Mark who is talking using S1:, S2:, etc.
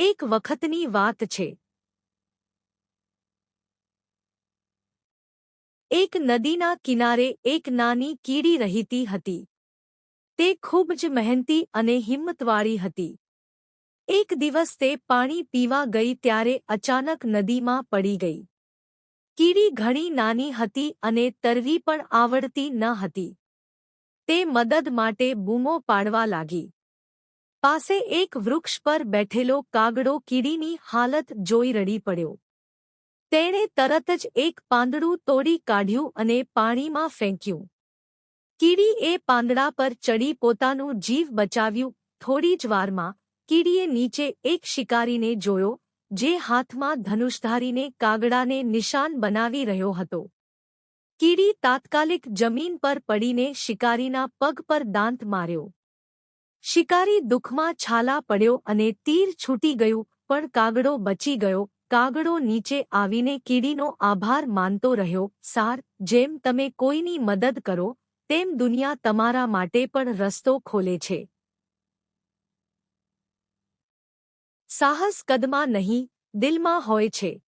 S1: એક વખતની વાત છે. એક નદીના કિનારે એક નાની કીડી રહેતી હતી. તે ખૂબ જ મહેનતી અને હિંમતવાળી હતી. એક દિવસ તે પાણી પીવા ગઈ ત્યારે અચાનક નદીમાં પડી ગઈ. કીડી ઘણી નાની હતી અને તરવી પણ આવડતી ન હતી. તે મદદ માટે બૂમો પાડવા લાગી. પાસે એક વૃક્ષ પર બેઠેલો કાગડો કીડીની હાલત જોઈ રડી પડ્યો. તેણે તરત જ એક પાંદડું તોડી કાઢ્યું અને પાણીમાં ફેંક્યું. કીડીએ પાંદડા પર ચડી પોતાનું જીવ બચાવ્યું. થોડી જ વારમાં કીડીએ નીચે એક શિકારીને જોયો, જે હાથમાં ધનુષ ધારીને કાગડાને નિશાન બનાવી રહ્યો હતો. કીડી તાત્કાલિક જમીન પર પડીને શિકારીના પગ પર દાંત માર્યો. શિકારી દુઃખમાં છાલા પડ્યો અને તીર છૂટી ગયું, પણ કાગડો બચી ગયો. કાગડો નીચે આવીને કીડીનો આભાર માનતો રહ્યો. સાર, જેમ તમે કોઈની મદદ કરો, તેમ દુનિયા તમારા માટે પણ રસ્તો ખોલે છે. સાહસ કદમાં નહીં, દિલમાં હોય છે.